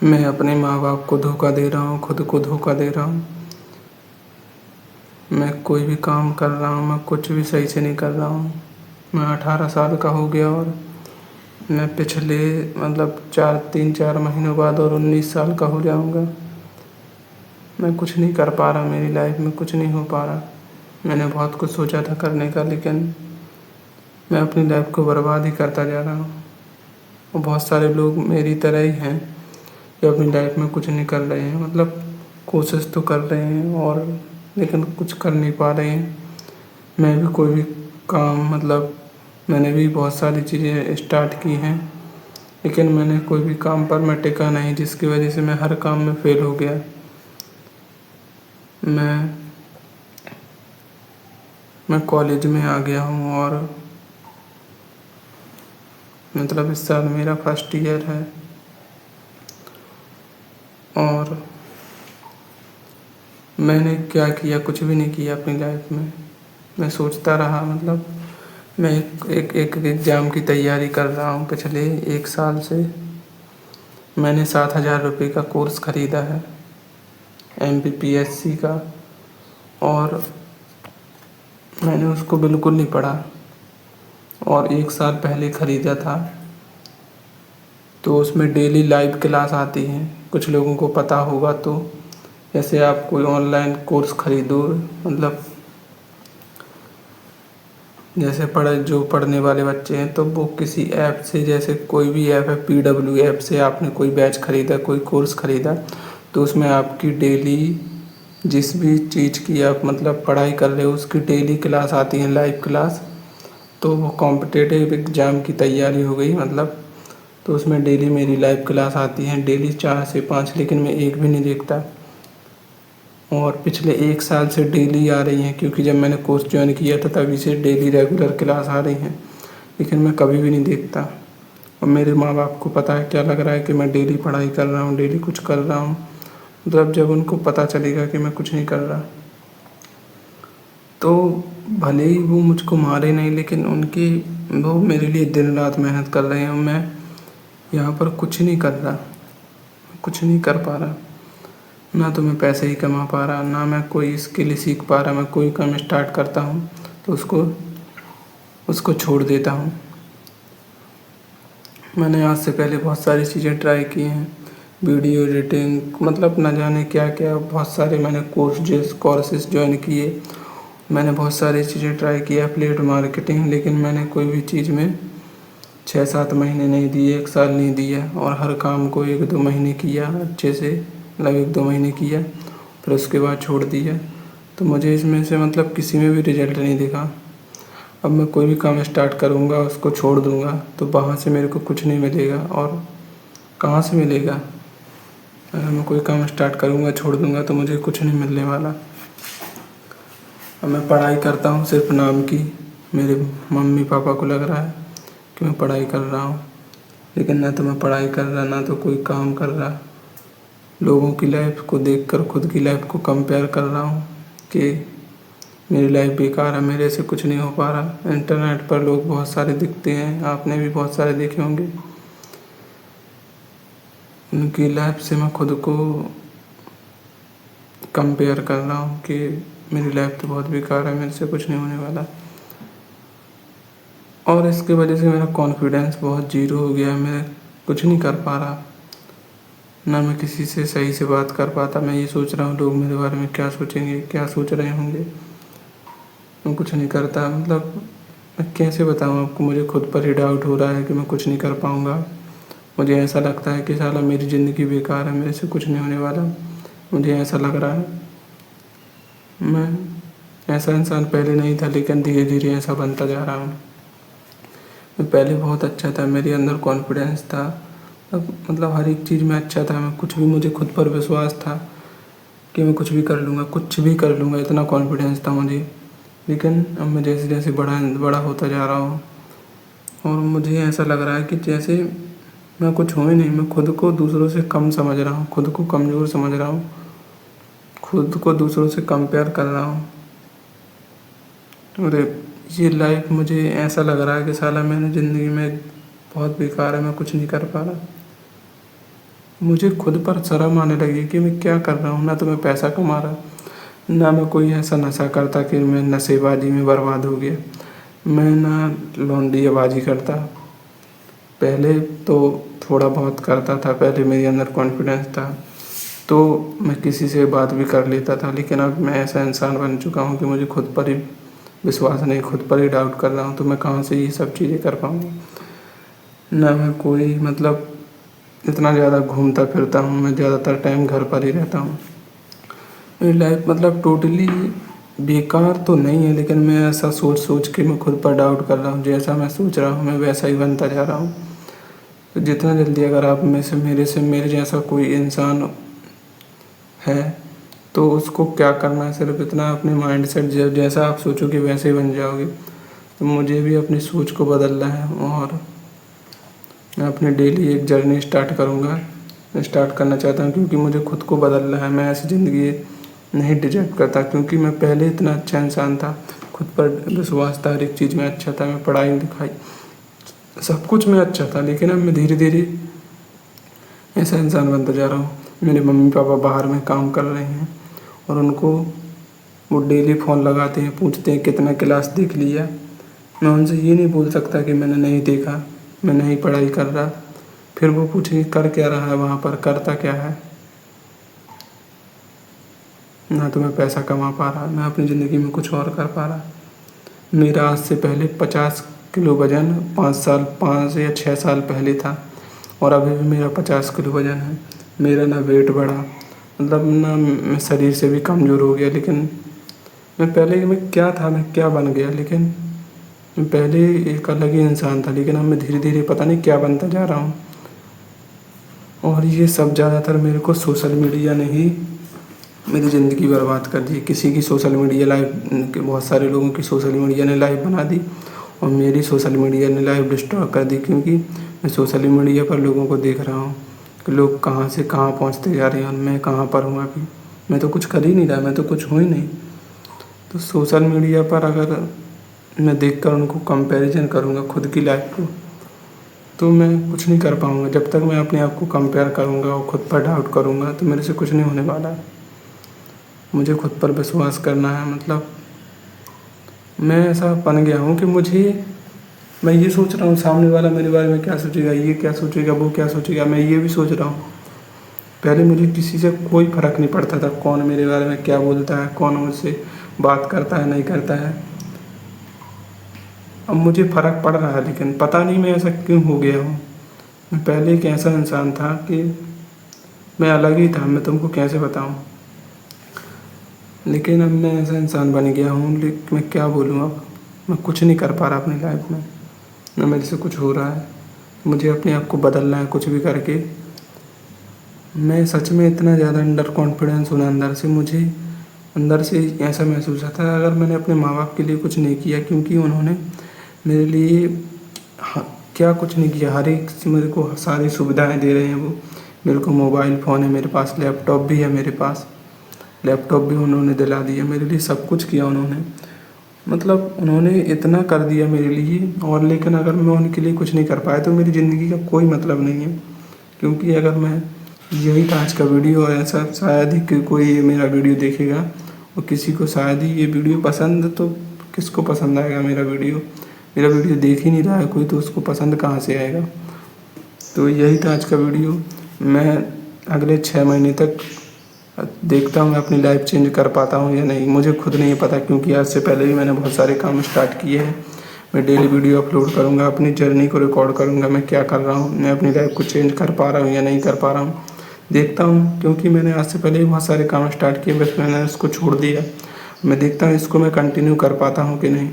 मैं अपने माँ बाप को धोखा दे रहा हूँ, खुद को धोखा दे रहा हूँ। मैं कोई भी काम कर रहा हूँ, मैं कुछ भी सही से नहीं कर रहा हूँ। मैं 18 साल का हो गया और मैं पिछले 3-4 महीनों बाद और 19 साल का हो जाऊँगा। मैं कुछ नहीं कर पा रहा, मेरी लाइफ में कुछ नहीं हो पा रहा। मैंने बहुत कुछ सोचा था करने का, लेकिन मैं अपनी लाइफ को बर्बाद ही करता जा रहा हूँ। और बहुत सारे लोग मेरी तरह ही हैं जो अपनी लाइफ में कुछ नहीं कर रहे हैं, कोशिश तो कर रहे हैं और लेकिन कुछ कर नहीं पा रहे हैं। मैं भी कोई भी काम मैंने भी बहुत सारी चीज़ें स्टार्ट की हैं, लेकिन मैंने कोई भी काम पर मैं टिका नहीं, जिसकी वजह से मैं हर काम में फेल हो गया। मैं कॉलेज में आ गया हूँ और इस साल मेरा फर्स्ट ईयर है और मैंने क्या किया, कुछ भी नहीं किया अपनी लाइफ में। मैं सोचता रहा, मैं एक एग्ज़ाम की तैयारी कर रहा हूँ पिछले 1 साल से। मैंने 7,000 रुपये का कोर्स ख़रीदा है MPPSC का, और मैंने उसको बिल्कुल नहीं पढ़ा। और 1 साल पहले ख़रीदा था, तो उसमें डेली लाइव क्लास आती हैं। कुछ लोगों को पता होगा तो, जैसे आप कोई ऑनलाइन कोर्स ख़रीदो, जैसे जो पढ़ने वाले बच्चे हैं तो वो किसी ऐप से, जैसे कोई भी ऐप है PW ऐप से आपने कोई बैच ख़रीदा, कोई कोर्स ख़रीदा, तो उसमें आपकी डेली जिस भी चीज़ की आप पढ़ाई कर रहे हो उसकी डेली क्लास आती है, लाइव क्लास। तो वो कॉम्पिटिटिव एग्ज़ाम की तैयारी हो गई तो उसमें डेली मेरी लाइव क्लास आती है, डेली 4 से 5, लेकिन मैं एक भी नहीं देखता। और पिछले 1 साल से डेली आ रही हैं, क्योंकि जब मैंने कोर्स ज्वाइन किया था तभी से डेली रेगुलर क्लास आ रही हैं, लेकिन मैं कभी भी नहीं देखता। और मेरे माँ बाप को पता है क्या लग रहा है कि मैं डेली पढ़ाई कर रहा हूँ, डेली कुछ कर रहा हूँ। जब उनको पता चलेगा कि मैं कुछ नहीं कर रहा, तो भले ही वो मुझको मारे नहीं, लेकिन वो मेरे लिए दिन रात मेहनत कर रहे हैं। मैं यहाँ पर कुछ नहीं कर रहा, कुछ नहीं कर पा रहा। ना तो मैं पैसे ही कमा पा रहा, ना मैं कोई स्किल सीख पा रहा। मैं कोई काम स्टार्ट करता हूँ तो उसको छोड़ देता हूँ। मैंने आज से पहले बहुत सारी चीज़ें ट्राई की हैं, वीडियो एडिटिंग, ना जाने क्या क्या, बहुत सारे मैंने कोर्सेज ज्वाइन किए। मैंने बहुत सारी चीज़ें ट्राई की, एफिलिएट मार्केटिंग, लेकिन मैंने कोई भी चीज़ में 6-7 महीने नहीं दिए, 1 साल नहीं दिया। और हर काम को 1-2 महीने किया अच्छे से, 1-2 महीने किया, फिर उसके बाद छोड़ दिया। तो मुझे इसमें से किसी में भी रिजल्ट नहीं दिखा। अब मैं कोई भी काम स्टार्ट करूँगा, उसको छोड़ दूँगा, तो वहाँ से मेरे को कुछ नहीं मिलेगा। और कहाँ से मिलेगा? अगर मैं कोई काम स्टार्ट करूँगा, छोड़ दूँगा, तो मुझे कुछ नहीं मिलने वाला। अब मैं पढ़ाई करता हूँ सिर्फ नाम की। मेरे मम्मी पापा को लग रहा है कि मैं पढ़ाई कर रहा हूँ, लेकिन ना तो मैं पढ़ाई कर रहा, ना तो कोई काम कर रहा। लोगों की लाइफ को देखकर खुद की लाइफ को कंपेयर कर रहा हूँ कि मेरी लाइफ बेकार है, मेरे से कुछ नहीं हो पा रहा। इंटरनेट पर लोग बहुत सारे दिखते हैं, आपने भी बहुत सारे देखे होंगे। उनकी लाइफ से मैं खुद को कंपेयर कर रहा हूँ कि मेरी लाइफ तो बहुत बेकार है, मेरे से कुछ नहीं होने वाला। और इसकी वजह से मेरा कॉन्फिडेंस बहुत ज़ीरो हो गया है। मैं कुछ नहीं कर पा रहा, ना मैं किसी से सही से बात कर पाता। मैं ये सोच रहा हूँ लोग मेरे बारे में क्या सोचेंगे, क्या सोच रहे होंगे। मैं कुछ नहीं करता, मैं कैसे बताऊँ आपको। मुझे खुद पर ही डाउट हो रहा है कि मैं कुछ नहीं कर पाऊँगा। मुझे ऐसा लगता है कि साला मेरी ज़िंदगी बेकार है, मेरे से कुछ नहीं होने वाला। मुझे ऐसा लग रहा है। मैं ऐसा इंसान पहले नहीं था, लेकिन धीरे धीरे ऐसा बनता जा रहा हूँ। मैं पहले बहुत अच्छा था, मेरे अंदर कॉन्फिडेंस था, हर एक चीज़ में अच्छा था। मैं कुछ भी, मुझे खुद पर विश्वास था कि मैं कुछ भी कर लूँगा, कुछ भी कर लूँगा, इतना कॉन्फिडेंस था मुझे। लेकिन अब मैं जैसे जैसे बड़ा होता जा रहा हूँ, और मुझे ऐसा लग रहा है कि जैसे मैं कुछ हूँ ही नहीं। मैं खुद को दूसरों से कम समझ रहा हूँ, खुद को कमज़ोर समझ रहा हूँ, खुद को दूसरों से कंपेयर कर रहा हूँ। और ये लाइफ मुझे ऐसा लग रहा है कि साला मेरी ज़िंदगी में बहुत बेकार है, मैं कुछ नहीं कर पा रहा। मुझे खुद पर शर्म आने लगी कि मैं क्या कर रहा हूँ। ना तो मैं पैसा कमा रहा, ना मैं कोई ऐसा नशा करता कि मैं नशेबाजी में बर्बाद हो गया। मैं ना लौंडियाबाजी करता। पहले तो थोड़ा बहुत करता था, पहले मेरे अंदर कॉन्फिडेंस था तो मैं किसी से बात भी कर लेता था, लेकिन अब मैं ऐसा इंसान बन चुका हूँ कि मुझे खुद पर ही विश्वास नहीं, खुद पर ही डाउट कर रहा हूँ। तो मैं कहाँ से ये सब चीज़ें कर पाऊँगा। ना मैं कोई मतलब इतना ज़्यादा घूमता फिरता हूँ, मैं ज़्यादातर टाइम घर पर ही रहता हूँ। मेरी लाइफ मतलब टोटली बेकार तो नहीं है, लेकिन मैं ऐसा सोच सोच के मैं खुद पर डाउट कर रहा हूँ। जैसा मैं सोच रहा हूँ मैं वैसा ही बनता जा रहा हूँ। तो जितना जल्दी अगर आप में से मेरे जैसा कोई इंसान है तो उसको क्या करना है, सिर्फ इतना अपने माइंड सेट जैसा आप सोचोगे वैसे ही बन जाओगे। तो मुझे भी अपनी सोच को बदलना है और मैं अपनी डेली एक जर्नी स्टार्ट करना चाहता हूँ, क्योंकि मुझे खुद को बदलना है। मैं ऐसी ज़िंदगी नहीं डिजर्व करता, क्योंकि मैं पहले इतना अच्छा इंसान था, खुद पर विश्वास था, हर एक चीज़ में अच्छा था, मैं पढ़ाई लिखाई सब कुछ में अच्छा था। लेकिन अब मैं धीरे धीरे ऐसा इंसान बनता जा रहा हूँ। मेरे मम्मी पापा बाहर में काम कर रहे हैं और उनको वो डेली फ़ोन लगाते हैं, पूछते हैं कितना क्लास देख लिया। मैं उनसे ये नहीं बोल सकता कि मैंने नहीं देखा, मैं नहीं पढ़ाई कर रहा। फिर वो पूछेंगे कर क्या रहा है वहाँ पर, करता क्या है। ना तो मैं पैसा कमा पा रहा, ना अपनी ज़िंदगी में कुछ और कर पा रहा। मेरा आज से पहले 50 किलो वज़न 5 या 6 साल पहले था और अभी भी मेरा 50 किलो वज़न है। मेरा ना वेट बढ़ा, मतलब ना मैं शरीर से भी कमज़ोर हो गया। लेकिन मैं क्या था, मैं क्या बन गया। लेकिन मैं पहले एक अलग ही इंसान था, लेकिन अब मैं धीरे धीरे पता नहीं क्या बनता जा रहा हूँ। और ये सब ज़्यादातर मेरे को सोशल मीडिया ने ही मेरी ज़िंदगी बर्बाद कर दी। किसी की सोशल मीडिया लाइफ, बहुत सारे लोगों की सोशल मीडिया ने लाइफ बना दी और मेरी सोशल मीडिया ने लाइफ डिस्ट्रॉय कर दी। क्योंकि मैं सोशल मीडिया पर लोगों को देख रहा हूँ कि लोग कहाँ से कहाँ पहुँचते जा रहे हैं और मैं कहाँ पर हूँ अभी। मैं तो कुछ कर ही नहीं रहा, मैं तो कुछ हूँ ही नहीं। तो सोशल मीडिया पर अगर मैं देखकर उनको कंपैरिजन करूँगा खुद की लाइफ को, तो मैं कुछ नहीं कर पाऊँगा। जब तक मैं अपने आप को कंपेयर करूँगा और खुद पर डाउट करूँगा तो मेरे से कुछ नहीं होने वाला है। मुझे खुद पर विश्वास करना है। मतलब मैं ऐसा बन गया हूँ कि मैं ये सोच रहा हूँ सामने वाला मेरे बारे में क्या सोचेगा, ये क्या सोचेगा, वो क्या सोचेगा, मैं ये भी सोच रहा हूँ। पहले मुझे किसी से कोई फ़र्क नहीं पड़ता था कौन मेरे बारे में क्या बोलता है, कौन मुझसे बात करता है नहीं करता है। अब मुझे फ़र्क पड़ रहा है, लेकिन पता नहीं मैं ऐसा क्यों हो गया हूँ। मैं पहले एक ऐसा इंसान था कि मैं अलग ही था, मैं तुमको कैसे बताऊँ। लेकिन अब मैं ऐसा इंसान बन गया हूँ, लेकिन मैं क्या बोलूँ अब। मैं कुछ नहीं कर पा रहा अपनी लाइफ में, ना मेरे से कुछ हो रहा है। मुझे अपने आप को बदलना है कुछ भी करके। मैं सच में इतना ज़्यादा अंडर कॉन्फिडेंस हूँ ना अंदर से, मुझे अंदर से ऐसा महसूस होता है अगर मैंने अपने माँ बाप के लिए कुछ नहीं किया, क्योंकि उन्होंने मेरे लिए क्या कुछ नहीं किया। हर एक मेरे को सारी सुविधाएं दे रहे हैं वो। मेरे को मोबाइल फ़ोन है मेरे पास, लैपटॉप भी है मेरे पास, लैपटॉप भी उन्होंने दिला दिया मेरे लिए, सब कुछ किया उन्होंने। मतलब उन्होंने इतना कर दिया मेरे लिए। और लेकिन अगर मैं उनके लिए कुछ नहीं कर पाया तो मेरी ज़िंदगी का कोई मतलब नहीं है। क्योंकि अगर मैं, यही था आज का वीडियो, और ऐसा शायद ही कोई मेरा वीडियो देखेगा और किसी को शायद ही ये वीडियो पसंद, तो किसको पसंद आएगा मेरा वीडियो। मेरा वीडियो देख ही नहीं रहा है कोई, तो उसको पसंद कहाँ से आएगा। तो यही था आज का वीडियो। मैं अगले 6 महीने तक देखता हूँ मैं अपनी लाइफ चेंज कर पाता हूँ या नहीं, मुझे खुद नहीं पता। क्योंकि आज से पहले भी मैंने बहुत सारे काम स्टार्ट किए हैं। मैं डेली वीडियो अपलोड करूँगा, अपनी जर्नी को रिकॉर्ड करूँगा, मैं क्या कर रहा हूँ, मैं अपनी लाइफ को चेंज कर पा रहा हूँ या नहीं कर पा रहा हूँ, देखता हूँ। क्योंकि मैंने आज से पहले भी बहुत सारे काम स्टार्ट किए, बस मैंने उसको छोड़ दिया। मैं देखता हूँ इसको मैं कंटिन्यू कर पाता हूँ कि नहीं।